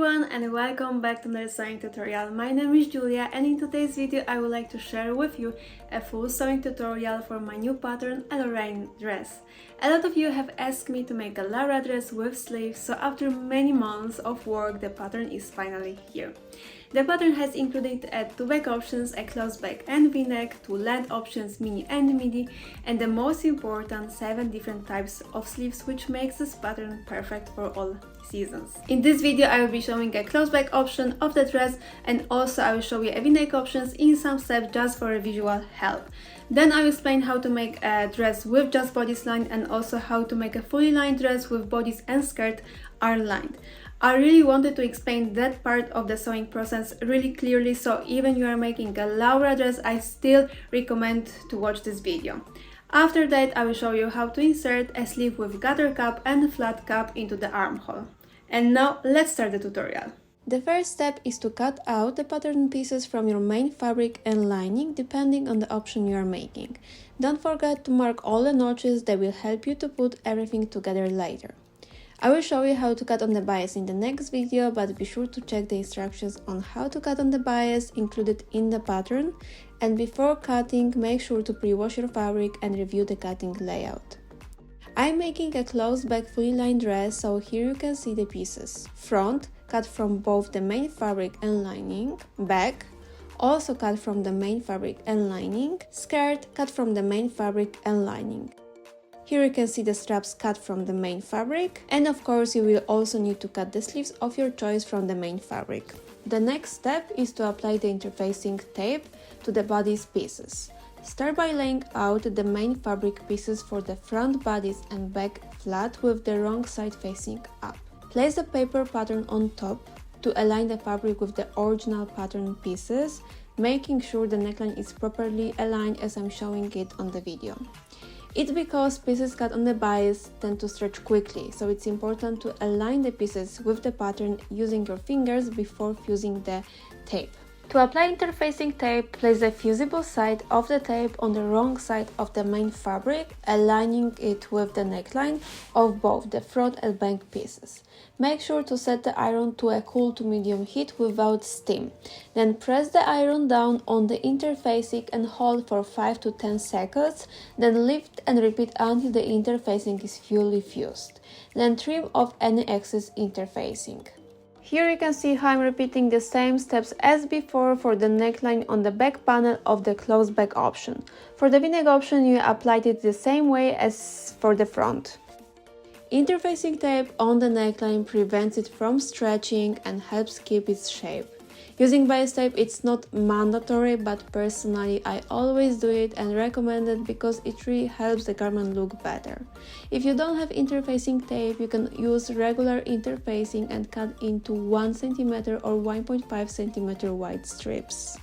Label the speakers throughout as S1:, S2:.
S1: everyone and welcome back to another sewing tutorial. My name is Julia and in today's video I would like to share with you a full sewing tutorial for my new pattern, a Lorraine dress. A lot of you have asked me to make a Laura dress with sleeves, so after many months of work the pattern is finally here. The pattern has included two back options, a closed back and v-neck, two length options, mini and midi, and the most important 7 different types of sleeves, which makes this pattern perfect for all seasons. In this video I will be showing a closed back option of the dress, and also I will show you a v-neck options in some steps just for a visual help. Then I will explain how to make a dress with just bodice line and also how to make a fully lined dress with bodice and skirt are lined. I really wanted to explain that part of the sewing process really clearly, so even you are making a Laura dress, I still recommend to watch this video. After that I will show you how to insert a sleeve with garter cup and flat cup into the armhole. And now let's start the tutorial. The first step is to cut out the pattern pieces from your main fabric and lining depending on the option you are making. Don't forget to mark all the notches, that will help you to put everything together later. I will show you how to cut on the bias in the next video, but be sure to check the instructions on how to cut on the bias included in the pattern, and before cutting make sure to pre-wash your fabric and review the cutting layout. I'm making a closed back fully lined dress, so here you can see the pieces. Front, cut from both the main fabric and lining. Back, also cut from the main fabric and lining. Skirt, cut from the main fabric and lining. Here you can see the straps cut from the main fabric, and of course you will also need to cut the sleeves of your choice from the main fabric. The next step is to apply the interfacing tape to the bodice pieces. Start by laying out the main fabric pieces for the front bodice and back flat with the wrong side facing up. Place the paper pattern on top to align the fabric with the original pattern pieces, making sure the neckline is properly aligned as I'm showing it on the video. It's because pieces cut on the bias tend to stretch quickly, so it's important to align the pieces with the pattern using your fingers before fusing the tape. To apply interfacing tape, place the fusible side of the tape on the wrong side of the main fabric, aligning it with the neckline of both the front and back pieces. Make sure to set the iron to a cool to medium heat without steam. Then press the iron down on the interfacing and hold for 5 to 10 seconds, then lift and repeat until the interfacing is fully fused. Then trim off any excess interfacing. Here you can see how I'm repeating the same steps as before for the neckline on the back panel of the closed back option. For the v-neck option you applied it the same way as for the front. Interfacing tape on the neckline prevents it from stretching and helps keep its shape. Using bias tape it's not mandatory, but personally I always do it and recommend it because it really helps the garment look better. If you don't have interfacing tape, you can use regular interfacing and cut into 1 cm or 1.5 cm wide strips.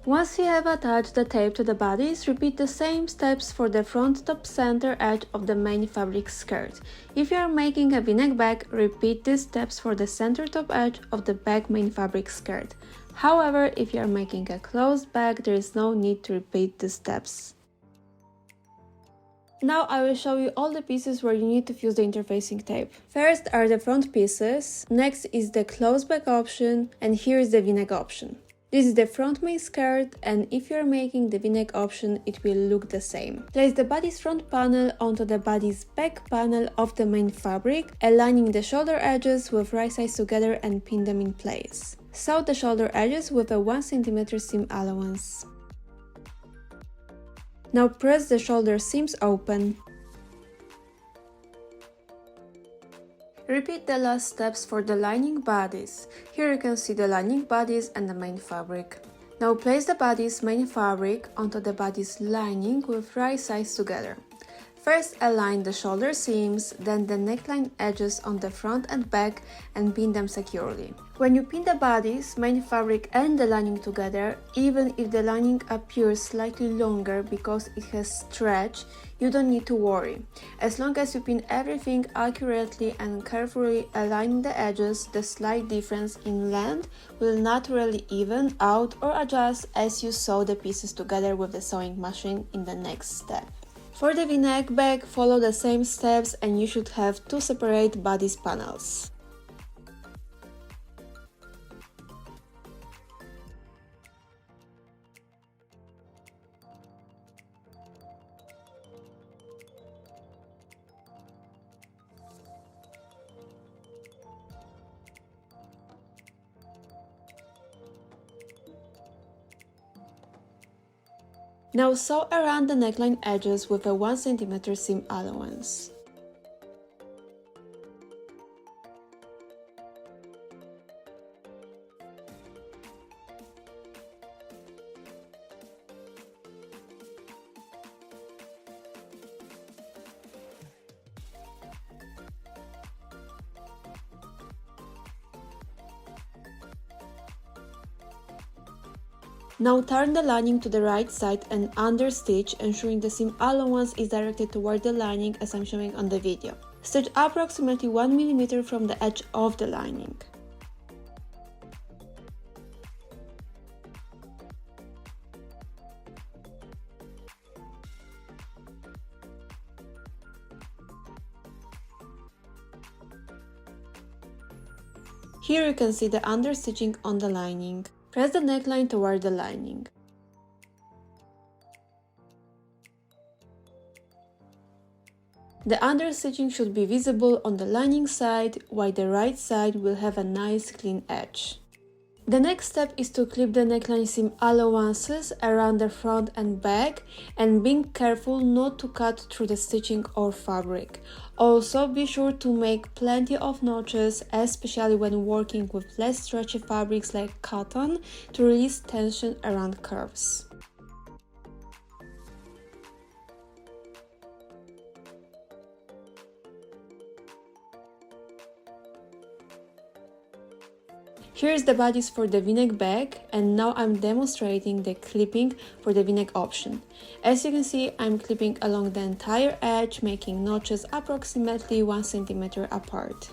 S1: Once you have attached the tape to the bodice, repeat the same steps for the front top center edge of the main fabric skirt. If you are making a v-neck back, repeat these steps for the center top edge of the back main fabric skirt. However, if you are making a closed back, there is no need to repeat the steps. Now I will show you all the pieces where you need to fuse the interfacing tape. First are the front pieces, next is the closed back option, and here is the v-neck option. This is the front main skirt, and if you are making the v-neck option it will look the same. Place the bodice front panel onto the bodice back panel of the main fabric, aligning the shoulder edges with right sides together and pin them in place. Sew the shoulder edges with a 1 cm seam allowance. Now press the shoulder seams open. Repeat the last steps for the lining bodice. Here you can see the lining bodice and the main fabric. Now place the bodice main fabric onto the bodice lining with right sides together. First align the shoulder seams, then the neckline edges on the front and back and pin them securely. When you pin the bodice, main fabric and the lining together, even if the lining appears slightly longer because it has stretch, you don't need to worry. As long as you pin everything accurately and carefully aligning the edges, the slight difference in length will naturally even out or adjust as you sew the pieces together with the sewing machine in the next step. For the V-neck bag, follow the same steps and you should have two separate bodice panels. Now sew around the neckline edges with a 1 cm seam allowance. Now turn the lining to the right side and understitch, ensuring the seam allowance is directed toward the lining as I'm showing on the video. Stitch approximately 1 mm from the edge of the lining. Here you can see the understitching on the lining. Press the neckline toward the lining. The understitching should be visible on the lining side, while the right side will have a nice clean edge. The next step is to clip the neckline seam allowances around the front and back, and being careful not to cut through the stitching or fabric. Also be sure to make plenty of notches, especially when working with less stretchy fabrics like cotton, to release tension around curves. Here is the bodice for the V-neck bag, and now I'm demonstrating the clipping for the V-neck option. As you can see, I'm clipping along the entire edge, making notches approximately 1 cm apart.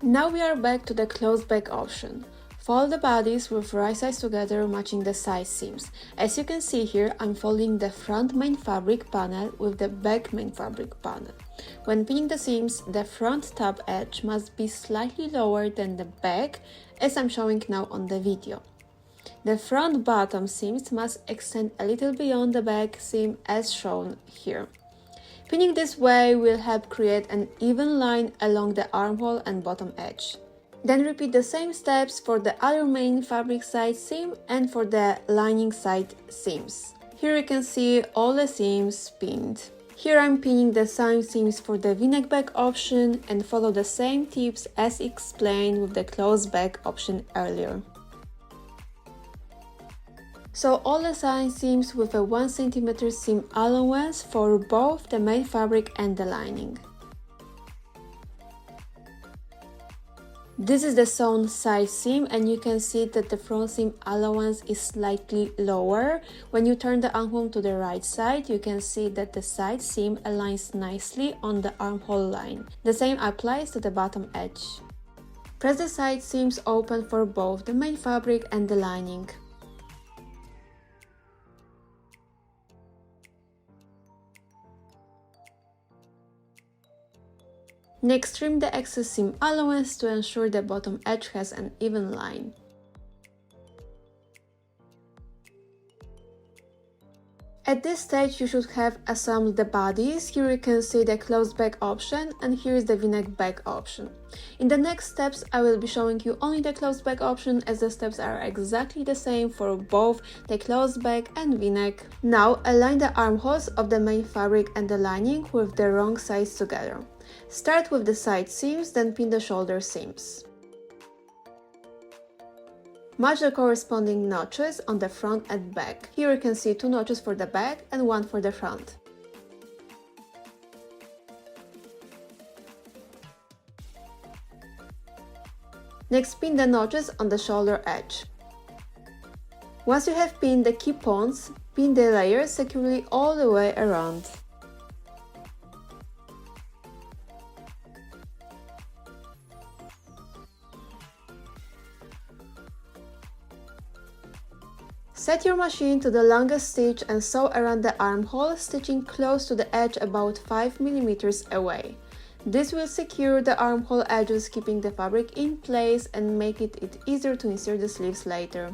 S1: Now we are back to the closed back option. Fold the bodice with right sides together, matching the side seams. As you can see here, I'm folding the front main fabric panel with the back main fabric panel. When pinning the seams, the front top edge must be slightly lower than the back, as I'm showing now on the video. The front bottom seams must extend a little beyond the back seam as shown here. Pinning this way will help create an even line along the armhole and bottom edge. Then repeat the same steps for the other main fabric side seam and for the lining side seams. Here you can see all the seams pinned. Here I'm pinning the side seams for the V-neck back option and follow the same tips as explained with the closed back option earlier. Sew all the side seams with a 1 cm seam allowance for both the main fabric and the lining. This is the sewn side seam, and you can see that the front seam allowance is slightly lower. When you turn the armhole to the right side, you can see that the side seam aligns nicely on the armhole line. The same applies to the bottom edge. Press the side seams open for both the main fabric and the lining. Next, trim the excess seam allowance to ensure the bottom edge has an even line. At this stage, you should have assembled the bodies. Here you can see the closed back option, and here is the V-neck back option. In the next steps, I will be showing you only the closed back option, as the steps are exactly the same for both the closed back and V-neck. Now, align the armholes of the main fabric and the lining with the wrong sides together. Start with the side seams, then pin the shoulder seams. Match the corresponding notches on the front and back. Here you can see 2 notches for the back and 1 for the front. Next, pin the notches on the shoulder edge. Once you have pinned the key points, pin the layer securely all the way around. Set your machine to the longest stitch and sew around the armhole, stitching close to the edge about 5 mm away. This will secure the armhole edges, keeping the fabric in place and make it easier to insert the sleeves later.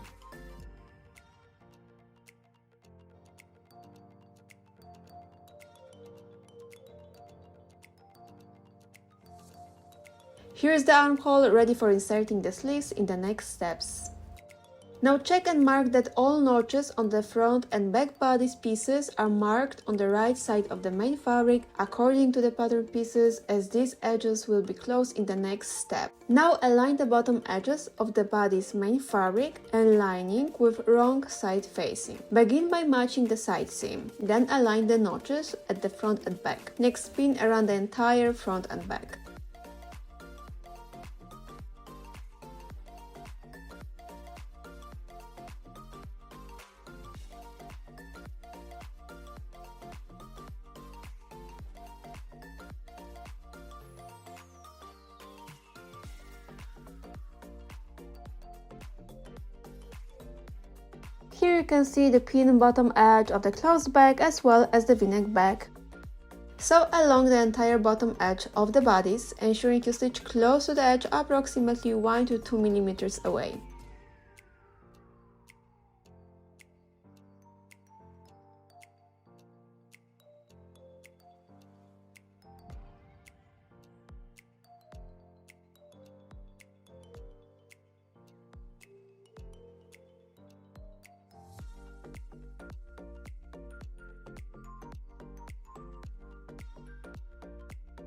S1: Here is the armhole ready for inserting the sleeves in the next steps. Now check and mark that all notches on the front and back bodice pieces are marked on the right side of the main fabric according to the pattern pieces, as these edges will be closed in the next step. Now align the bottom edges of the body's main fabric and lining with wrong side facing. Begin by matching the side seam, then align the notches at the front and back. Next pin around the entire front and back. Here you can see the pinned bottom edge of the closed back as well as the v-neck back. Sew along the entire bottom edge of the bodice, ensuring you stitch close to the edge approximately 1 to 2 mm away.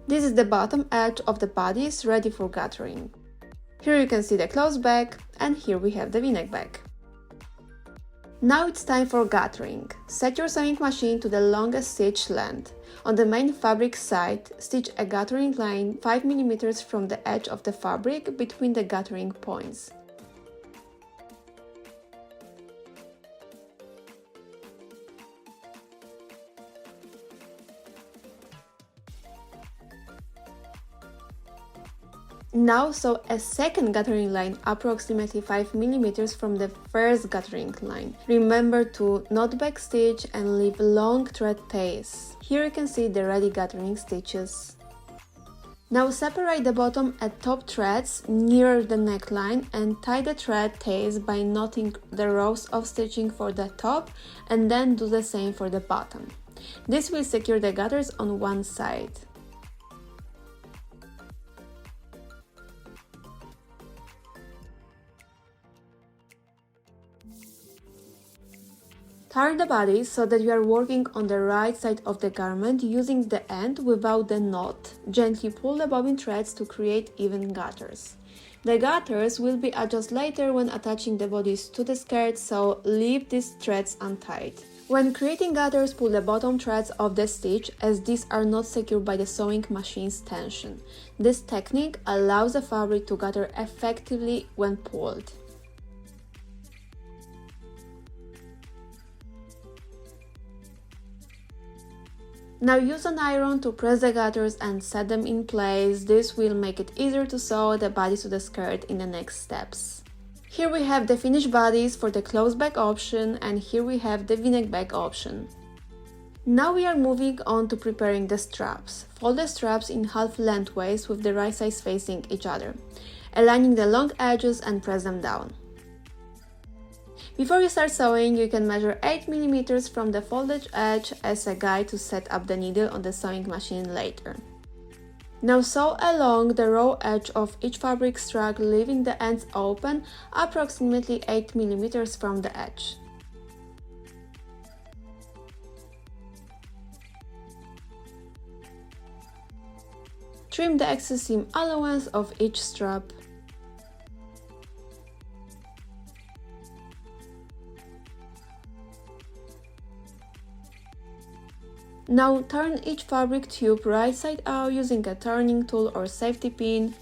S1: This is the bottom edge of the bodice ready for gathering. Here you can see the closed back, and here we have the v-neck back. Now it's time for gathering. Set your sewing machine to the longest stitch length. On the main fabric side, stitch a gathering line 5 mm from the edge of the fabric between the gathering points. Now sew a second gathering line approximately 5 mm from the first gathering line. Remember to not backstitch and leave long thread tails. Here you can see the ready gathering stitches. Now separate the bottom and top threads near the neckline and tie the thread tails by knotting the rows of stitching for the top, and then do the same for the bottom. This will secure the gathers on one side. Turn the body so that you are working on the right side of the garment using the end without the knot. Gently pull the bobbin threads to create even gathers. The gathers will be adjusted later when attaching the bodice to the skirt, so leave these threads untied. When creating gathers, pull the bottom threads of the stitch, as these are not secured by the sewing machine's tension. This technique allows the fabric to gather effectively when pulled. Now use an iron to press the gathers and set them in place. This will make it easier to sew the bodice to the skirt in the next steps. Here we have the finished bodice for the closed back option, and here we have the v-neck back option. Now we are moving on to preparing the straps. Fold the straps in half lengthways with the right sides facing each other, aligning the long edges and press them down. Before you start sewing, you can measure 8 mm from the folded edge as a guide to set up the needle on the sewing machine later. Now sew along the raw edge of each fabric strap, leaving the ends open approximately 8 mm from the edge. Trim the excess seam allowance of each strap. Now turn each fabric tube right side out using a turning tool or safety pin.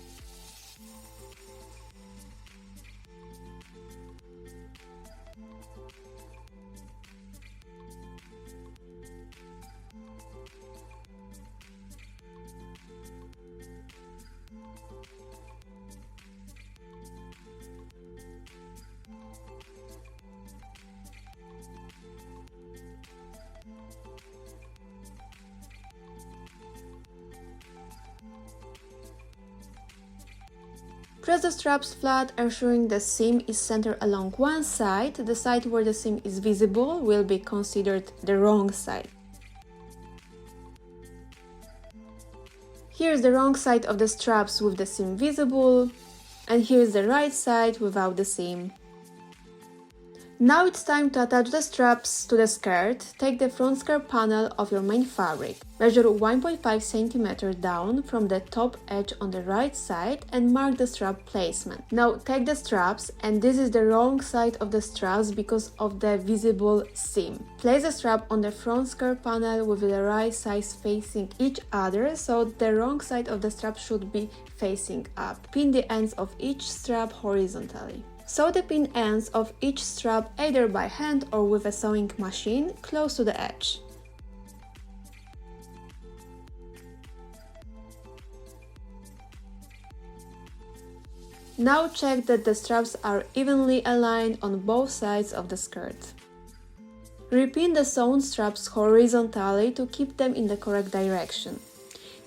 S1: Press the straps flat, ensuring the seam is centered along one side. The side where the seam is visible will be considered the wrong side. Here's the wrong side of the straps with the seam visible, and here's the right side without the seam. Now it's time to attach the straps to the skirt. Take the front skirt panel of your main fabric. Measure 1.5 cm down from the top edge on the right side and mark the strap placement. Now take the straps, and this is the wrong side of the straps because of the visible seam. Place the strap on the front skirt panel with the right sides facing each other, so the wrong side of the strap should be facing up. Pin the ends of each strap horizontally. Sew the pin ends of each strap either by hand or with a sewing machine close to the edge. Now check that the straps are evenly aligned on both sides of the skirt. Repin the sewn straps horizontally to keep them in the correct direction.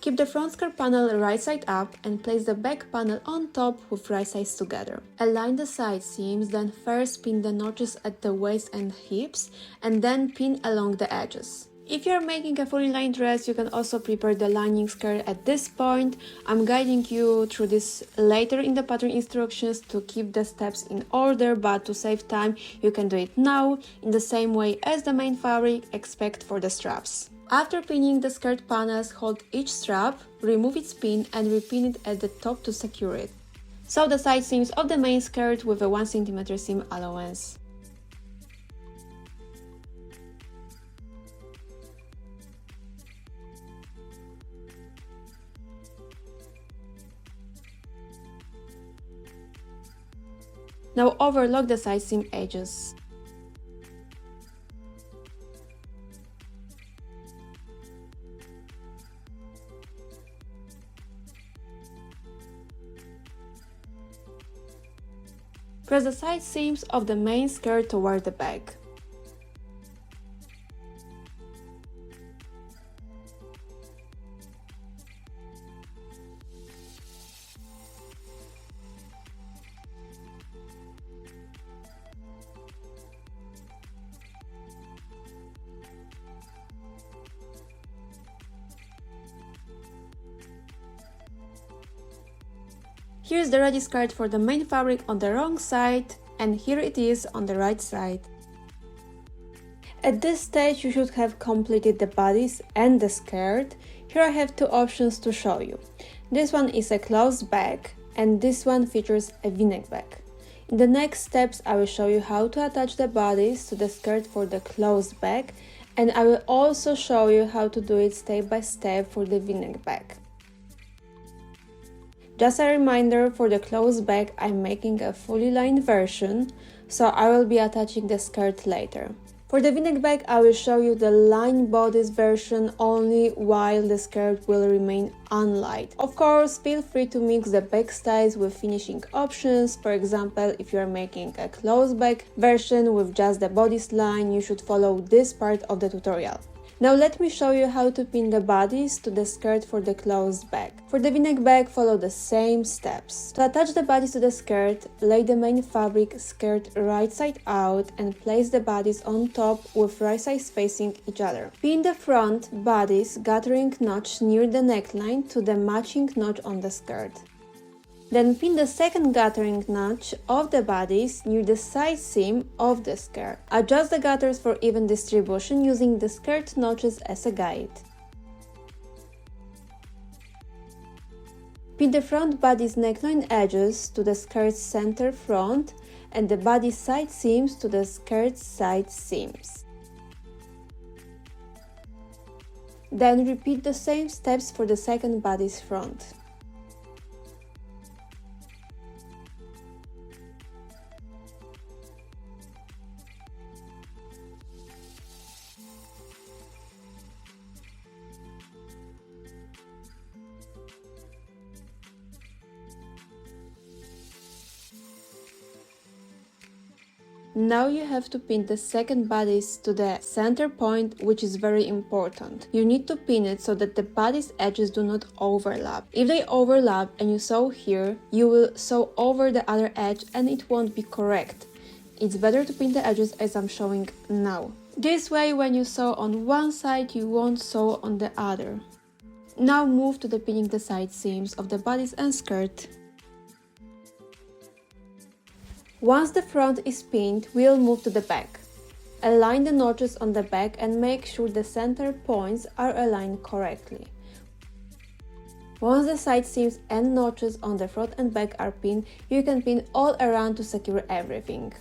S1: Keep the front skirt panel right side up and place the back panel on top with right sides together. Align the side seams, then first pin the notches at the waist and hips, and then pin along the edges. If you're making a fully lined dress, you can also prepare the lining skirt at this point. I'm guiding you through this later in the pattern instructions to keep the steps in order, but to save time, you can do it now in the same way as the main fabric, except for the straps. After pinning the skirt panels, hold each strap, remove its pin and repin it at the top to secure it. Sew the side seams of the main skirt with a 1 cm seam allowance. Now overlock the side seam edges. Press the side seams of the main skirt toward the back. Here's the ready skirt for the main fabric on the wrong side, and here it is on the right side. At this stage you should have completed the bodice and the skirt. Here I have two options to show you. This one is a closed back and this one features a v-neck back. In the next steps I will show you how to attach the bodice to the skirt for the closed back, and I will also show you how to do it step by step for the v-neck back. Just a reminder, for the closed back I'm making a fully lined version, so I will be attaching the skirt later. For the v-neck back I will show you the lined bodice version only, while the skirt will remain unlined. Of course, feel free to mix the back styles with finishing options. For example, if you are making a closed back version with just the bodice line, you should follow this part of the tutorial. Now let me show you how to pin the bodice to the skirt for the closed back. For the v-neck back, follow the same steps. To attach the bodice to the skirt, lay the main fabric skirt right side out and place the bodice on top with right sides facing each other. Pin the front bodice gathering notch near the neckline to the matching notch on the skirt. Then pin the second gathering notch of the bodice near the side seam of the skirt. Adjust the gathers for even distribution using the skirt notches as a guide. Pin the front bodice neckline edges to the skirt's center front and the bodice side seams to the skirt side seams. Then repeat the same steps for the second bodice front. Now you have to pin the second bodice to the center point, which is very important. You need to pin it so that the bodice edges do not overlap. If they overlap and you sew here, you will sew over the other edge and it won't be correct. It's better to pin the edges as I'm showing now. This way, when you sew on one side, you won't sew on the other. Now move to the pinning the side seams of the bodice and skirt. Once the front is pinned, we'll move to the back. Align the notches on the back and make sure the center points are aligned correctly. Once the side seams and notches on the front and back are pinned, you can pin all around to secure everything.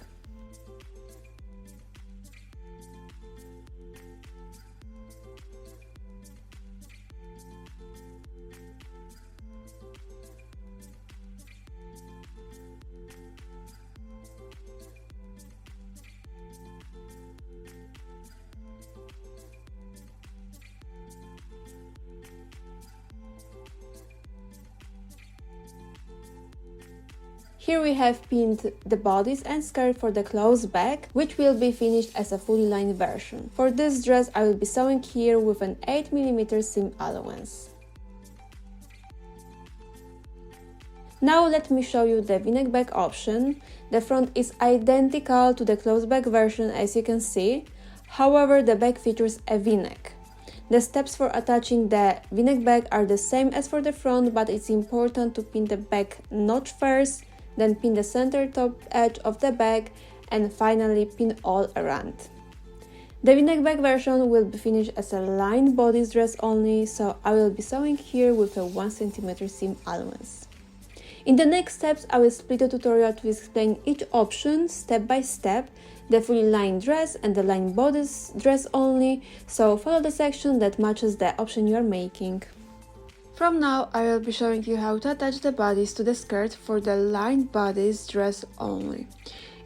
S1: Here we have pinned the bodice and skirt for the close back, which will be finished as a fully lined version. For this dress I will be sewing here with an 8mm seam allowance. Now let me show you the v-neck back option. The front is identical to the close back version, as you can see. However, the back features a v-neck. The steps for attaching the v-neck back are the same as for the front, but it's important to pin the back notch first, then pin the center top edge of the back, and finally pin all around. The v-neck back version will be finished as a lined bodice dress only, so I will be sewing here with a 1cm seam allowance. In the next steps, I will split the tutorial to explain each option step by step, the fully lined dress and the lined bodice dress only, so follow the section that matches the option you are making. From now, I will be showing you how to attach the bodice to the skirt for the lined bodice dress only.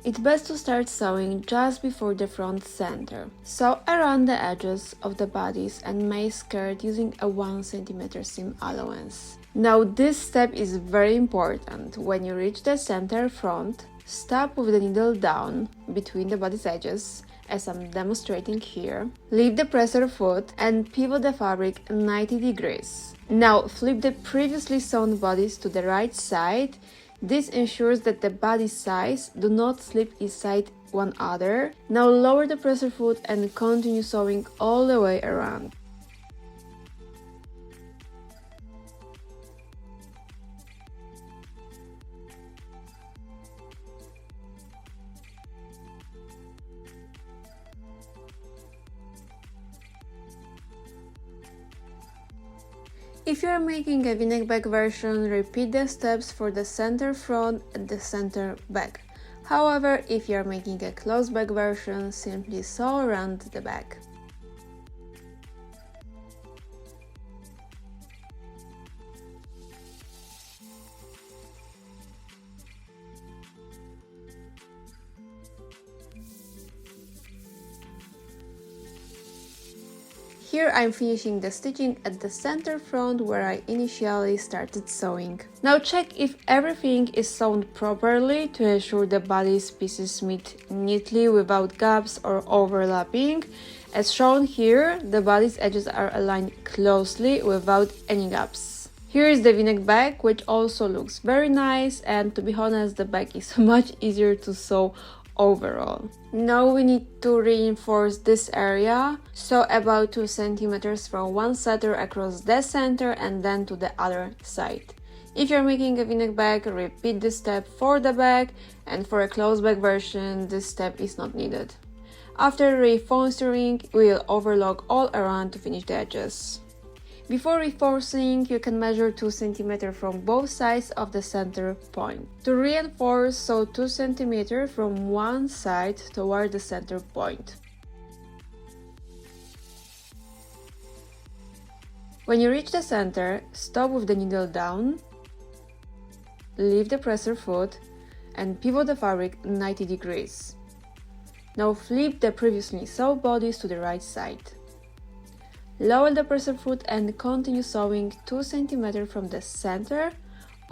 S1: It's best to start sewing just before the front center. Sew around the edges of the bodice and main skirt using a 1cm seam allowance. Now this step is very important. When you reach the center front, stop with the needle down between the bodice edges, as I'm demonstrating here. Leave the presser foot and pivot the fabric 90 degrees. Now flip the previously sewn bodice to the right side. This ensures that the bodice sides do not slip inside one another. Now lower the presser foot and continue sewing all the way around. If you are making a v-neck back version, repeat the steps for the center front and the center back. However, if you are making a close back version, simply sew around the back. Here I'm finishing the stitching at the center front where I initially started sewing. Now check if everything is sewn properly to ensure the bodice pieces meet neatly without gaps or overlapping. As shown here, the bodice edges are aligned closely without any gaps. Here is the v-neck back, which also looks very nice, and to be honest, the back is much easier to sew overall. Now we need to reinforce this area, so about 2 cm from one center across the center and then to the other side. If you're making a v-neck back, repeat this step for the back, and for a close back version, this step is not needed. After reinforcing, we'll overlock all around to finish the edges. Before reinforcing, you can measure 2 cm from both sides of the center point. To reinforce, sew 2 cm from one side toward the center point. When you reach the center, stop with the needle down, leave the presser foot, and pivot the fabric 90 degrees. Now flip the previously sewed bodice to the right side. Lower the presser foot and continue sewing 2 cm from the center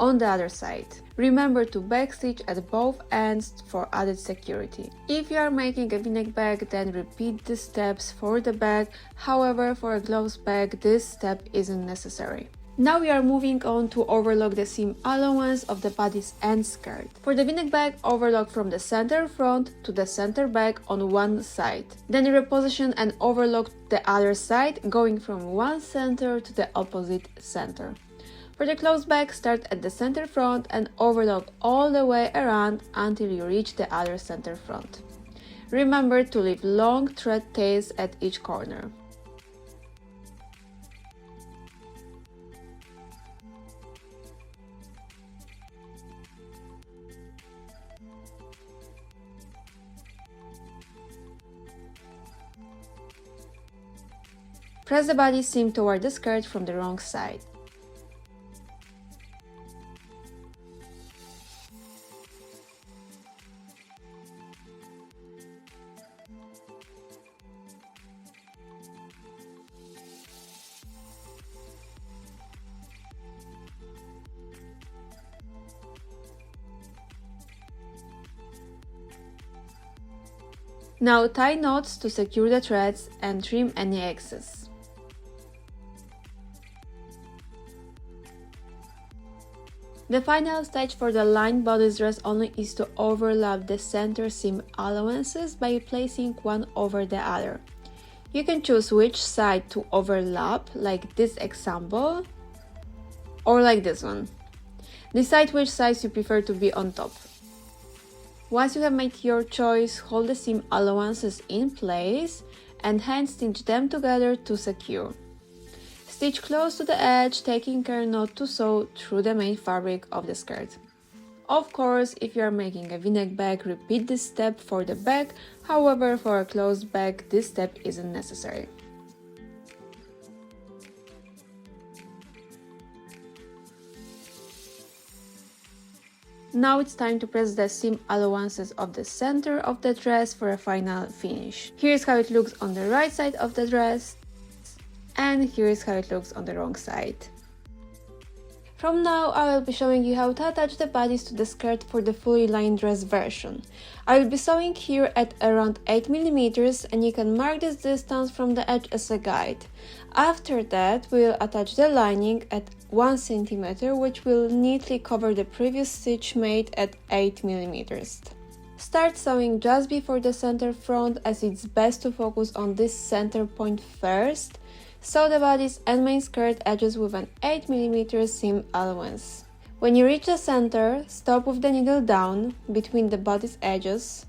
S1: on the other side. Remember to backstitch at both ends for added security. If you are making a v-neck bag, then repeat the steps for the bag. However, for a closed bag, this step isn't necessary. Now we are moving on to overlock the seam allowance of the bodice and skirt. For the v-neck bag, overlock from the center front to the center back on one side. Then reposition and overlock the other side, going from one center to the opposite center. For the closed bag, start at the center front and overlock all the way around until you reach the other center front. Remember to leave long thread tails at each corner. Press the body seam toward the skirt from the wrong side. Now tie knots to secure the threads and trim any excess. The final stage for the lined bodice dress only is to overlap the center seam allowances by placing one over the other. You can choose which side to overlap, like this example, or like this one. Decide which side you prefer to be on top. Once you have made your choice, hold the seam allowances in place and hand stitch them together to secure. Stitch close to the edge, taking care not to sew through the main fabric of the skirt. Of course, if you are making a v-neck bag, repeat this step for the bag. However, for a closed bag, this step isn't necessary. Now it's time to press the seam allowances of the center of the dress for a final finish. Here's how it looks on the right side of the dress, and here is how it looks on the wrong side. From now, I will be showing you how to attach the bodice to the skirt for the fully lined dress version. I will be sewing here at around 8 mm and you can mark this distance from the edge as a guide. After that, we will attach the lining at 1 cm, which will neatly cover the previous stitch made at 8 mm. Start sewing just before the center front, as it's best to focus on this center point first. Sew the bodice and main skirt edges with an 8 mm seam allowance. When you reach the center, stop with the needle down between the bodice edges,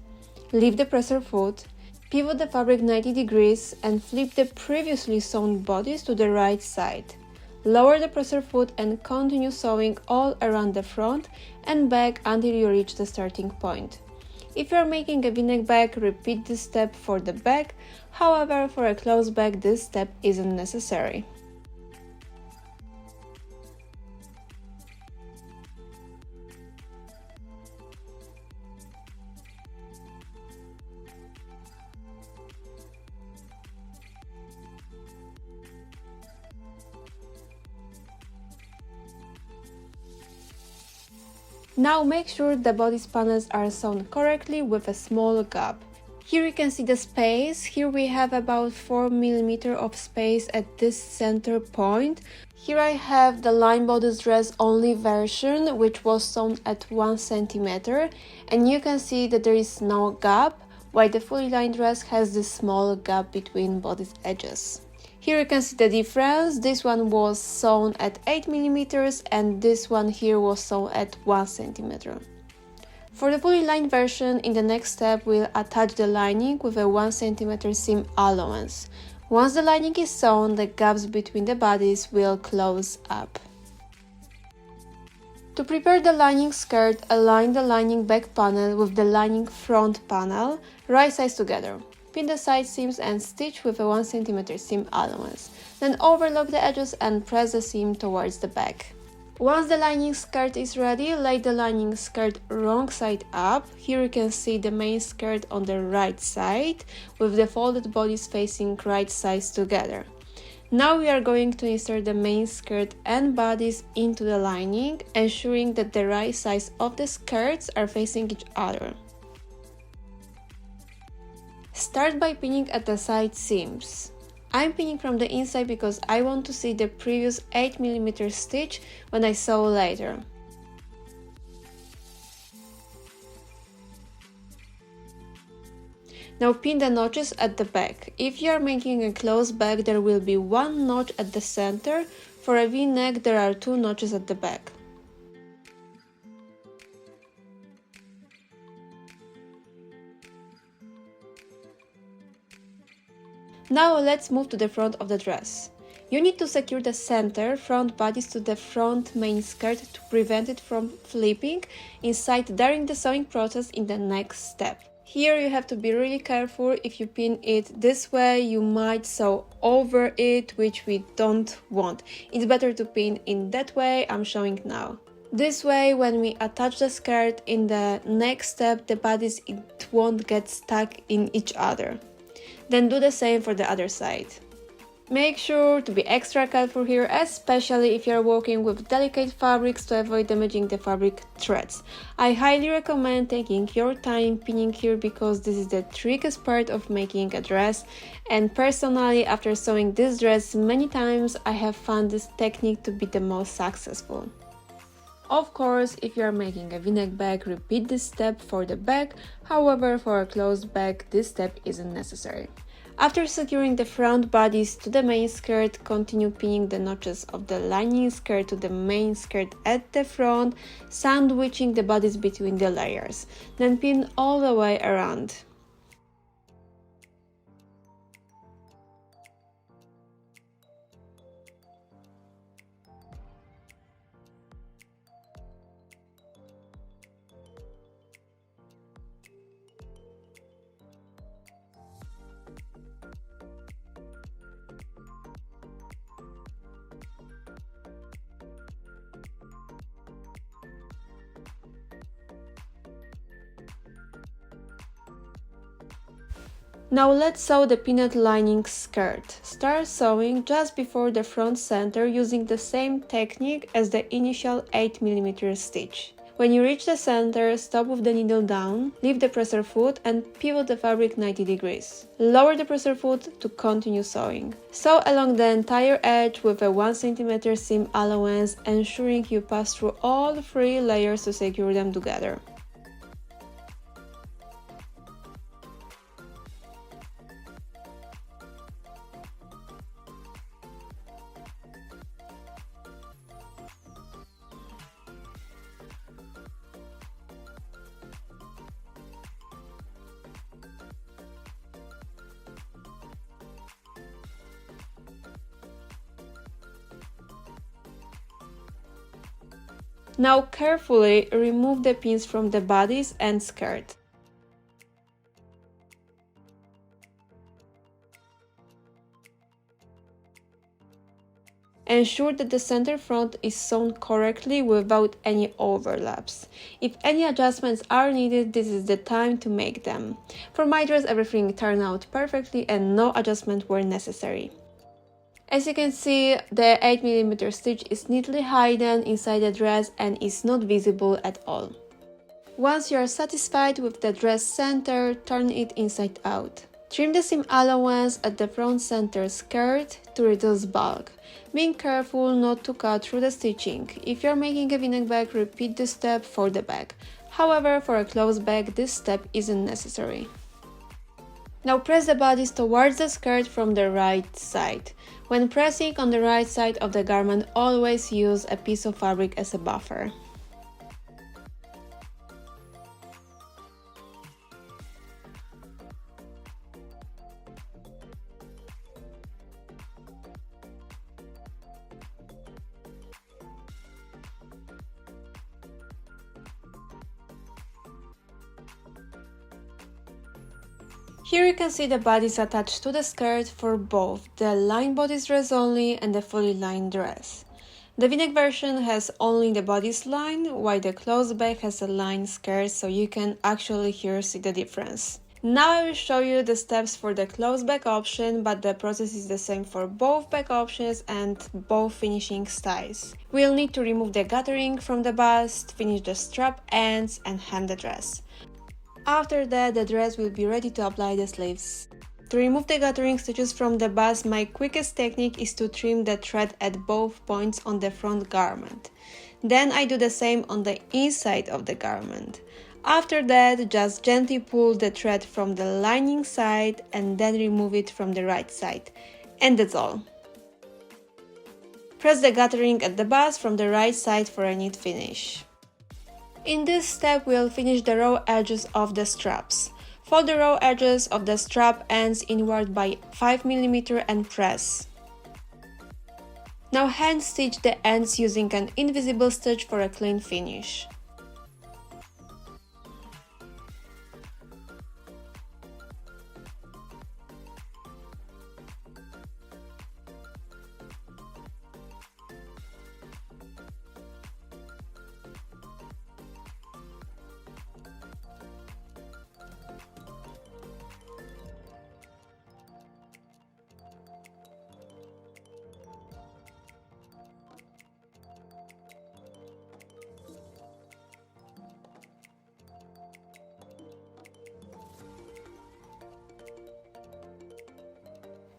S1: leave the presser foot, pivot the fabric 90 degrees and flip the previously sewn bodice to the right side. Lower the presser foot and continue sewing all around the front and back until you reach the starting point. If you are making a v-neck bag, repeat this step for the back. However, for a closed bag, this step isn't necessary. Now make sure the bodice panels are sewn correctly with a small gap. Here you can see the space. Here we have about 4 mm of space at this center point. Here I have the lined bodice dress only version, which was sewn at 1 cm, and you can see that there is no gap, while the fully lined dress has this small gap between bodice edges. Here you can see the difference. This one was sewn at 8 mm and this one here was sewn at 1 cm. For the fully lined version, in the next step we'll attach the lining with a 1 cm seam allowance. Once the lining is sewn, the gaps between the bodies will close up. To prepare the lining skirt, align the lining back panel with the lining front panel, right sides together. Pin the side seams and stitch with a 1 cm seam allowance. Then overlock the edges and press the seam towards the back. Once the lining skirt is ready, lay the lining skirt wrong side up. Here you can see the main skirt on the right side with the folded bodice facing right sides together. Now we are going to insert the main skirt and bodice into the lining, ensuring that the right sides of the skirts are facing each other. Start by pinning at the side seams. I'm pinning from the inside because I want to see the previous 8mm stitch when I sew later. Now pin the notches at the back. If you are making a closed back, there will be one notch at the center. For a V-neck, there are 2 notches at the back. Now let's move to the front of the dress. You need to secure the center front bodice to the front main skirt to prevent it from flipping inside during the sewing process in the next step. Here you have to be really careful. If you pin it this way, you might sew over it, which we don't want. It's better to pin in that way I'm showing now. This way, when we attach the skirt in the next step, the bodice it won't get stuck in each other. Then do the same for the other side. Make sure to be extra careful here, especially if you are working with delicate fabrics, to avoid damaging the fabric threads. I highly recommend taking your time pinning here because this is the trickiest part of making a dress, and personally after sewing this dress many times I have found this technique to be the most successful. Of course, if you are making a V-neck bag, repeat this step for the back, however for a closed bag this step isn't necessary. After securing the front bodice to the main skirt, continue pinning the notches of the lining skirt to the main skirt at the front, sandwiching the bodice between the layers. Then pin all the way around. Now let's sew the pinned lining skirt. Start sewing just before the front center using the same technique as the initial 8mm stitch. When you reach the center, stop with the needle down, leave the presser foot and pivot the fabric 90 degrees. Lower the presser foot to continue sewing. Sew along the entire edge with a 1 cm seam allowance, ensuring you pass through all 3 layers to secure them together. Now carefully remove the pins from the bodice and skirt. Ensure that the center front is sewn correctly without any overlaps. If any adjustments are needed, this is the time to make them. For my dress, everything turned out perfectly and no adjustments were necessary. As you can see, the 8mm stitch is neatly hidden inside the dress and is not visible at all. Once you are satisfied with the dress center, turn it inside out. Trim the seam allowance at the front center skirt to reduce bulk, being careful not to cut through the stitching. If you are making a V-neck bag, repeat this step for the back. However, for a closed bag, this step isn't necessary. Now press the bodice towards the skirt from the right side. When pressing on the right side of the garment, always use a piece of fabric as a buffer. Here you can see the bodice attached to the skirt for both the lined bodice dress only and the fully lined dress. The V-neck version has only the bodice line, while the closed back has a lined skirt, so you can actually here see the difference. Now I will show you the steps for the closed back option, but the process is the same for both back options and both finishing styles. We'll need to remove the gathering from the bust, finish the strap ends and hem the dress. After that, the dress will be ready to apply the sleeves. To remove the gathering stitches from the bust, my quickest technique is to trim the thread at both points on the front garment. Then I do the same on the inside of the garment. After that, just gently pull the thread from the lining side and then remove it from the right side. And that's all. Press the gathering at the bust from the right side for a neat finish. In this step, we'll finish the raw edges of the straps. Fold the raw edges of the strap ends inward by 5 mm and press. Now hand stitch the ends using an invisible stitch for a clean finish.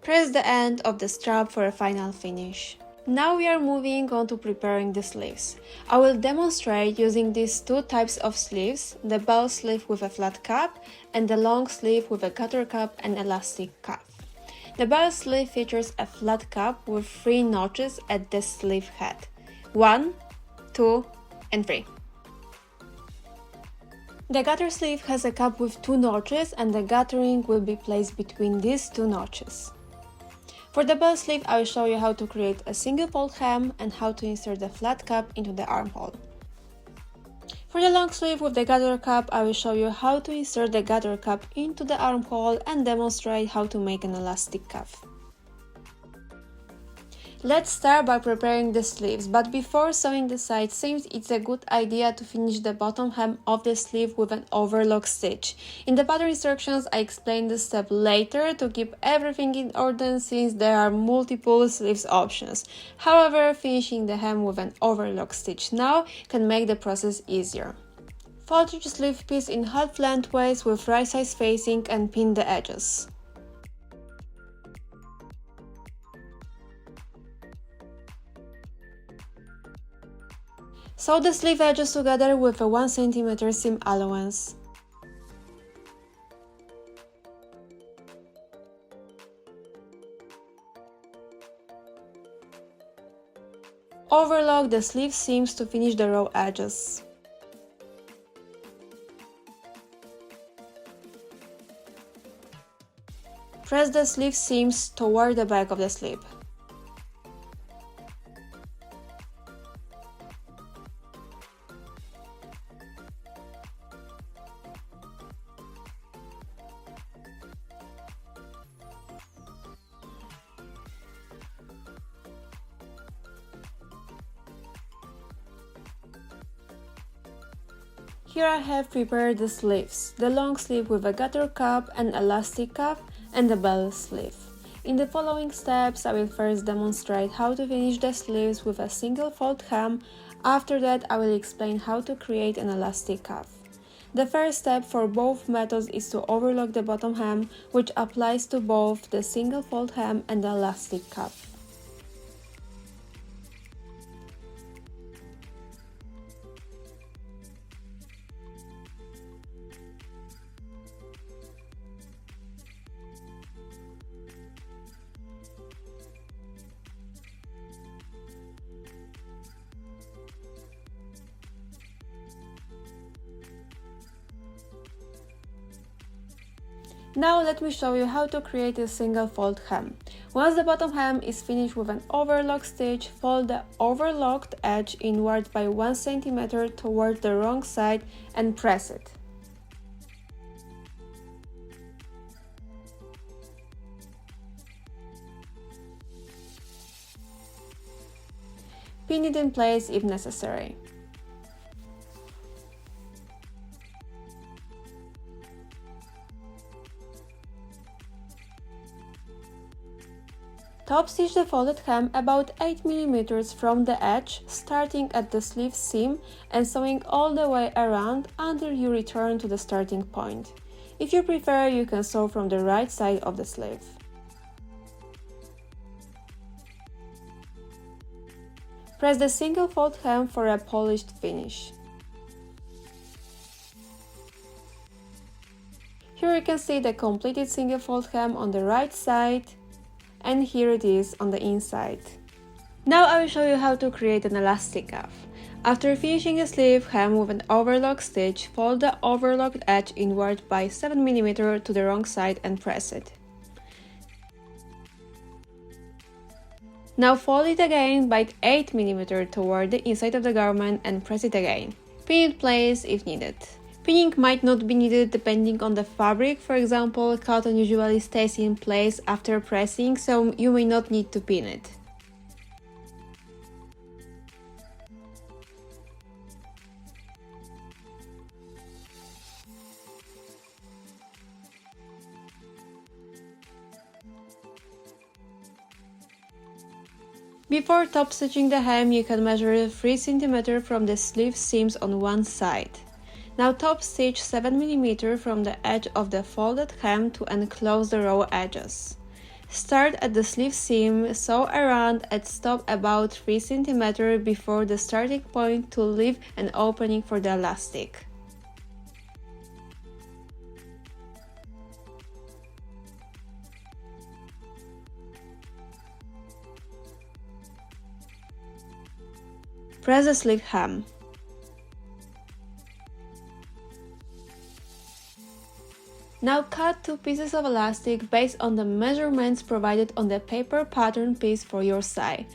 S1: Press the end of the strap for a final finish. Now we are moving on to preparing the sleeves. I will demonstrate using these two types of sleeves, the bell sleeve with a flat cap and the long sleeve with a cutter cap and elastic cuff. The bell sleeve features a flat cap with 3 notches at the sleeve head. 1, 2 and 3. The garter sleeve has a cap with 2 notches and the gathering will be placed between these 2 notches. For the bell sleeve, I will show you how to create a single fold hem and how to insert the flat cap into the armhole. For the long sleeve with the garter cap, I will show you how to insert the garter cap into the armhole and demonstrate how to make an elastic cuff. Let's start by preparing the sleeves, but before sewing the side seams, it's a good idea to finish the bottom hem of the sleeve with an overlock stitch. In the pattern instructions, I explain this step later to keep everything in order since there are multiple sleeves options. However, finishing the hem with an overlock stitch now can make the process easier. Fold each sleeve piece in half lengthways with right side facing and pin the edges. Sew the sleeve edges together with a 1 cm seam allowance. Overlock the sleeve seams to finish the raw edges. Press the sleeve seams toward the back of the sleeve. Here I have prepared the sleeves, the long sleeve with a garter cap and elastic cuff and the bell sleeve. In the following steps, I will first demonstrate how to finish the sleeves with a single fold hem. After that, I will explain how to create an elastic cuff. The first step for both methods is to overlock the bottom hem, which applies to both the single fold hem and the elastic cuff. Now let me show you how to create a single fold hem. Once the bottom hem is finished with an overlock stitch, fold the overlocked edge inward by 1 cm toward the wrong side and press it. Pin it in place if necessary. Top stitch the folded hem about 8 mm from the edge, starting at the sleeve seam and sewing all the way around until you return to the starting point. If you prefer, you can sew from the right side of the sleeve. Press the single fold hem for a polished finish. Here you can see the completed single fold hem on the right side, and here it is on the inside. Now I will show you how to create an elastic cuff. After finishing a sleeve hem with an overlock stitch, fold the overlocked edge inward by 7 mm to the wrong side and press it. Now fold it again by 8 mm toward the inside of the garment and press it again. Pin in place if needed. Pinning might not be needed depending on the fabric. For example, cotton usually stays in place after pressing, so you may not need to pin it. Before top stitching the hem, you can measure 3 cm from the sleeve seams on one side. Now top stitch 7 mm from the edge of the folded hem to enclose the raw edges. Start at the sleeve seam, sew around and stop about 3 cm before the starting point to leave an opening for the elastic. Press the sleeve hem. Now cut 2 pieces of elastic based on the measurements provided on the paper pattern piece for your side.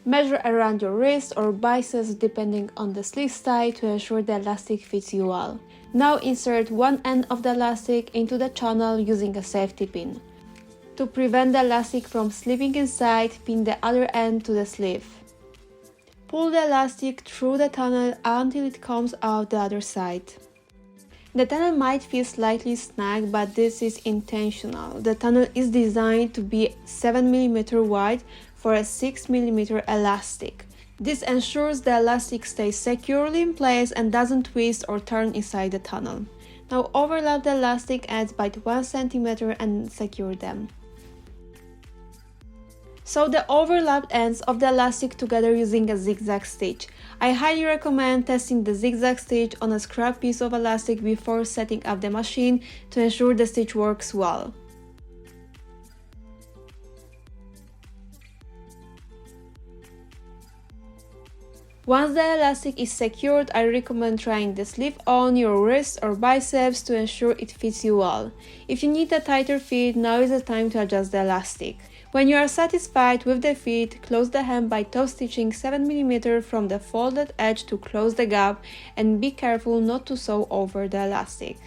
S1: Measure around your wrist or biceps depending on the sleeve style to ensure the elastic fits you well. Now insert one end of the elastic into the channel using a safety pin. To prevent the elastic from slipping inside, pin the other end to the sleeve. Pull the elastic through the tunnel until it comes out the other side. The tunnel might feel slightly snug, but this is intentional. The tunnel is designed to be 7 mm wide for a 6 mm elastic. This ensures the elastic stays securely in place and doesn't twist or turn inside the tunnel. Now overlap the elastic ends by 1 cm and secure them. Sew the overlapped ends of the elastic together using a zigzag stitch. I highly recommend testing the zigzag stitch on a scrap piece of elastic before setting up the machine to ensure the stitch works well. Once the elastic is secured, I recommend trying the sleeve on your wrist or biceps to ensure it fits you well. If you need a tighter fit, now is the time to adjust the elastic. When you are satisfied with the fit, close the hem by top stitching 7 mm from the folded edge to close the gap, and be careful not to sew over the elastic.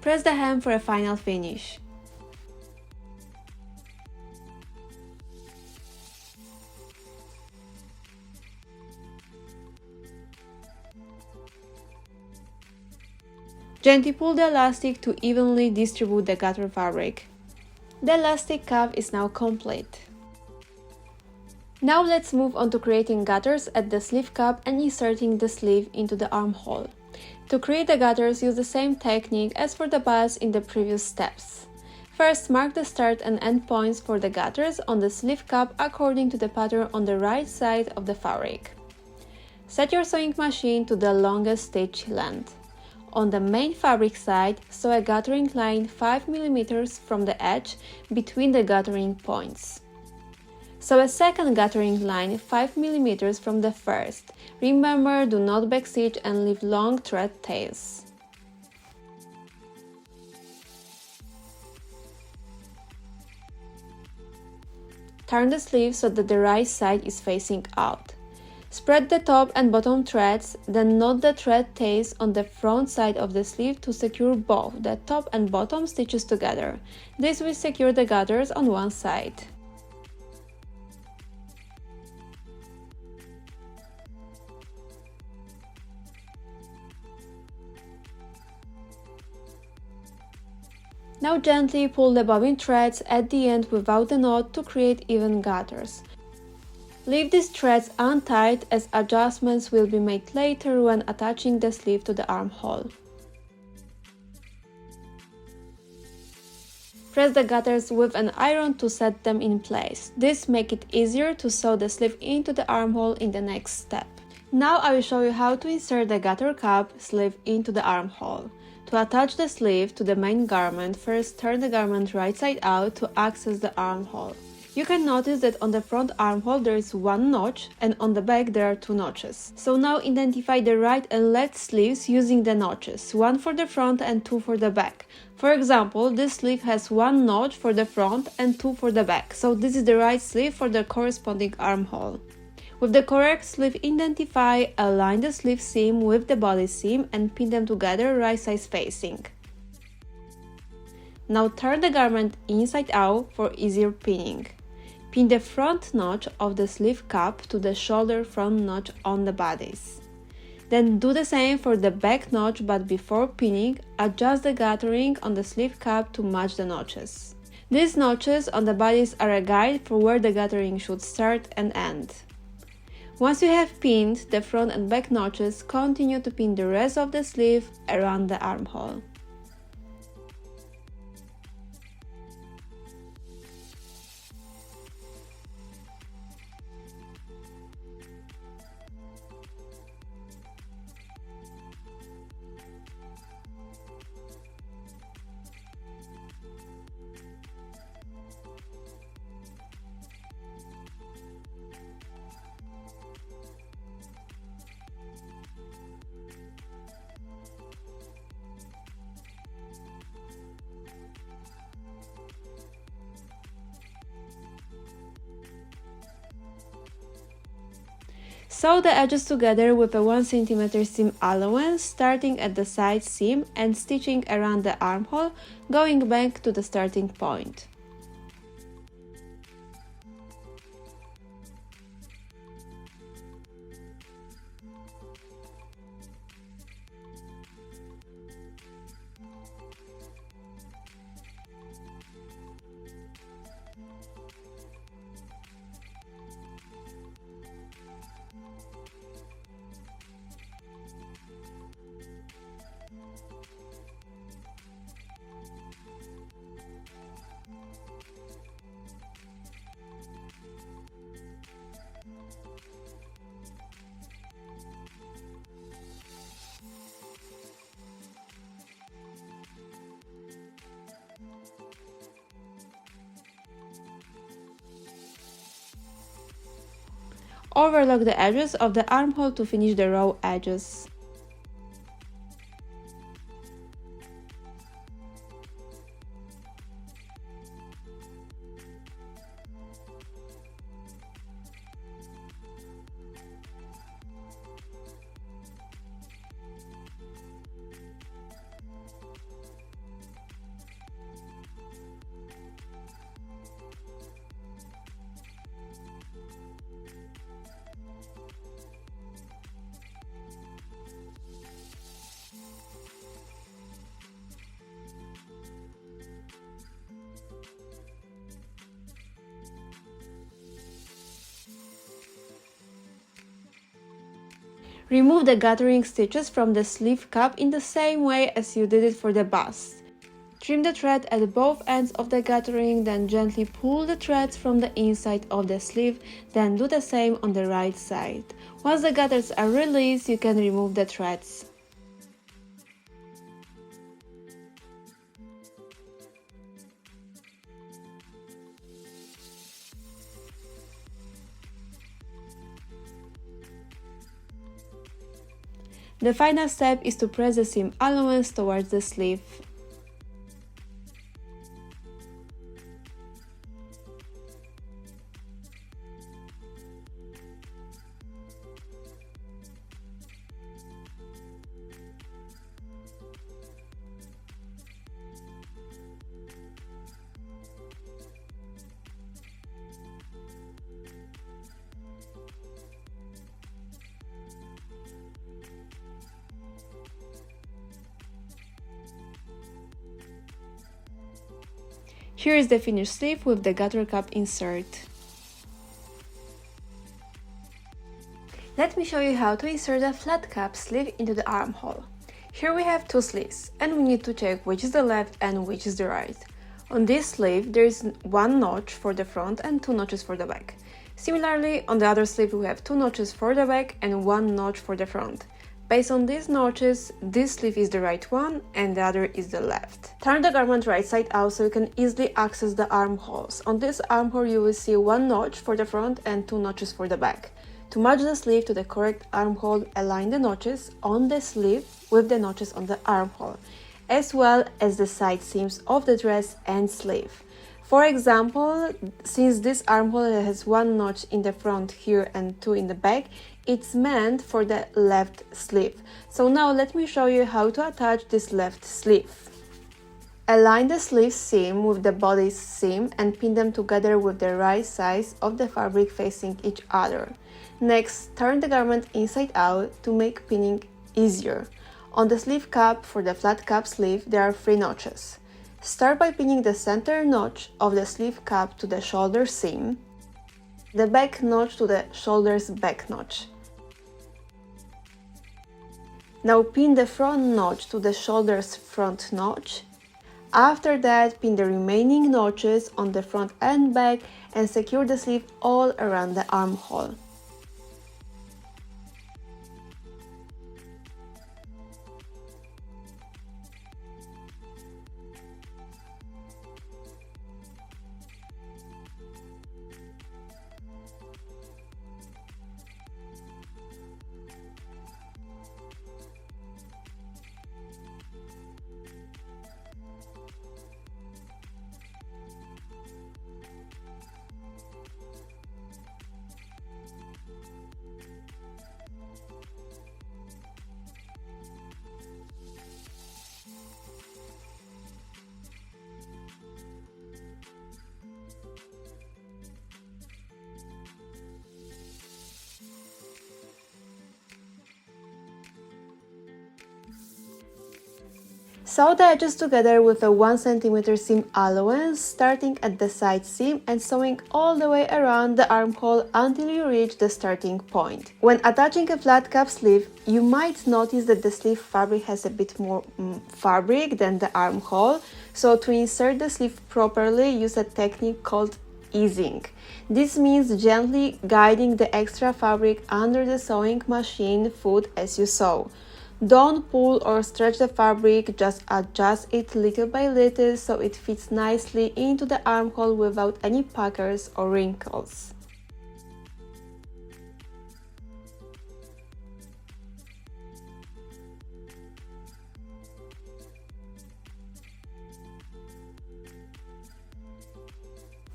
S1: Press the hem for a final finish. Gently pull the elastic to evenly distribute the gutter fabric. The elastic cuff is now complete. Now let's move on to creating gutters at the sleeve cup and inserting the sleeve into the armhole. To create the gutters, use the same technique as for the buttons in the previous steps. First, mark the start and end points for the gutters on the sleeve cup according to the pattern on the right side of the fabric. Set your sewing machine to the longest stitch length. On the main fabric side, sew a guttering line 5 mm from the edge between the guttering points. Sew a second guttering line 5 mm from the first. Remember, do not backstitch and leave long thread tails. Turn the sleeve so that the right side is facing out. Spread the top and bottom threads, then knot the thread tails on the front side of the sleeve to secure both the top and bottom stitches together. This will secure the gathers on one side. Now gently pull the bobbin threads at the end without the knot to create even gathers. Leave these threads untied as adjustments will be made later when attaching the sleeve to the armhole. Press the gathers with an iron to set them in place. This makes it easier to sew the sleeve into the armhole in the next step. Now I will show you how to insert the gathered cup sleeve into the armhole. To attach the sleeve to the main garment, first turn the garment right side out to access the armhole. You can notice that on the front armhole there is one notch and on the back there are two notches. So now identify the right and left sleeves using the notches, one for the front and two for the back. For example, this sleeve has one notch for the front and two for the back, so this is the right sleeve for the corresponding armhole. With the correct sleeve identify, align the sleeve seam with the body seam and pin them together right side facing. Now turn the garment inside out for easier pinning. Pin the front notch of the sleeve cup to the shoulder front notch on the bodice. Then do the same for the back notch, but before pinning, adjust the gathering on the sleeve cup to match the notches. These notches on the bodice are a guide for where the gathering should start and end. Once you have pinned the front and back notches, continue to pin the rest of the sleeve around the armhole. Sew the edges together with a 1 cm seam allowance, starting at the side seam and stitching around the armhole, going back to the starting point. Overlock the edges of the armhole to finish the raw edges. Remove the gathering stitches from the sleeve cup in the same way as you did it for the bust. Trim the thread at both ends of the gathering, then gently pull the threads from the inside of the sleeve, then do the same on the right side. Once the gathers are released, you can remove the threads. The final step is to press the seam allowance towards the sleeve. Here is the finished sleeve with the garter cup insert. Let me show you how to insert a flat cap sleeve into the armhole. Here we have two sleeves, and we need to check which is the left and which is the right. On this sleeve there is one notch for the front and two notches for the back. Similarly, on the other sleeve we have two notches for the back and one notch for the front. Based on these notches, this sleeve is the right one and the other is the left. Turn the garment right side out so you can easily access the armholes. On this armhole you will see one notch for the front and two notches for the back. To match the sleeve to the correct armhole, align the notches on the sleeve with the notches on the armhole, as well as the side seams of the dress and sleeve. For example, since this armhole has one notch in the front here and two in the back, it's meant for the left sleeve. So now let me show you how to attach this left sleeve. Align the sleeve seam with the bodice seam and pin them together with the right sides of the fabric facing each other. Next, turn the garment inside out to make pinning easier. On the sleeve cap for the flat cap sleeve there are 3 notches. Start by pinning the center notch of the sleeve cap to the shoulder seam, the back notch to the shoulder's back notch. Now pin the front notch to the shoulder's front notch. After that, pin the remaining notches on the front and back and secure the sleeve all around the armhole. Sew the edges together with a 1 cm seam allowance, starting at the side seam and sewing all the way around the armhole until you reach the starting point. When attaching a flat cap sleeve, you might notice that the sleeve fabric has a bit more fabric than the armhole, so to insert the sleeve properly, use a technique called easing. This means gently guiding the extra fabric under the sewing machine foot as you sew. Don't pull or stretch the fabric, just adjust it little by little so it fits nicely into the armhole without any puckers or wrinkles.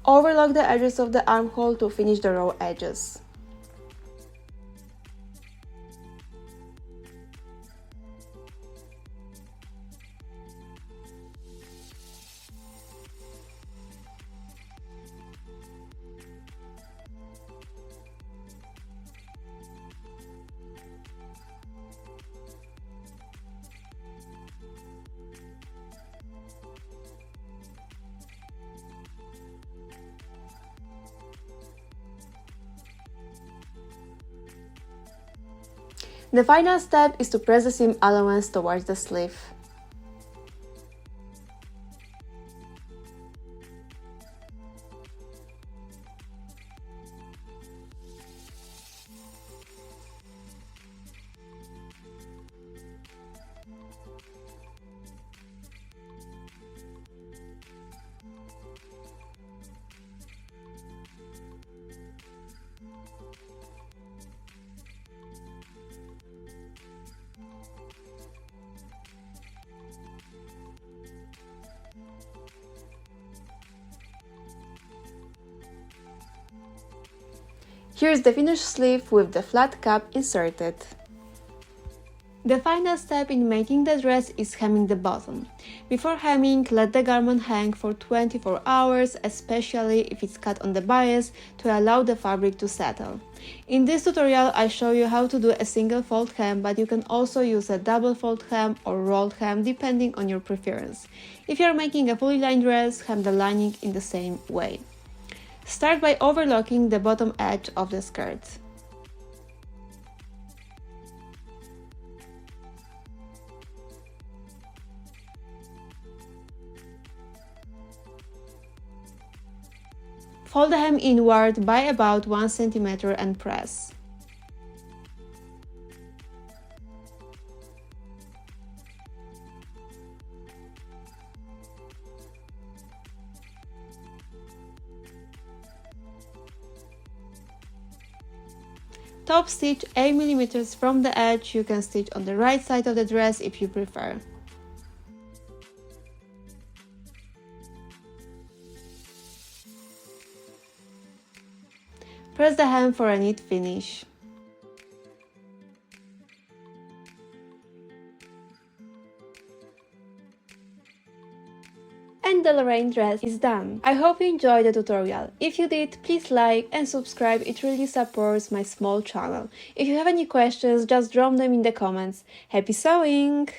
S1: Overlock the edges of the armhole to finish the raw edges. The final step is to press the seam allowance towards the sleeve. Here's the finished sleeve with the flat cap inserted. The final step in making the dress is hemming the bottom. Before hemming, let the garment hang for 24 hours, especially if it's cut on the bias, to allow the fabric to settle. In this tutorial, I show you how to do a single fold hem, but you can also use a double fold hem or rolled hem depending on your preference. If you're making a fully lined dress, hem the lining in the same way. Start by overlocking the bottom edge of the skirt. Fold the hem inward by about 1 cm and press. Top stitch 8 mm from the edge. You can stitch on the right side of the dress if you prefer. Press the hem for a neat finish. And the Lorraine dress is done. I hope you enjoyed the tutorial. If you did, please like and subscribe, it really supports my small channel. If you have any questions, just drop them in the comments. Happy sewing!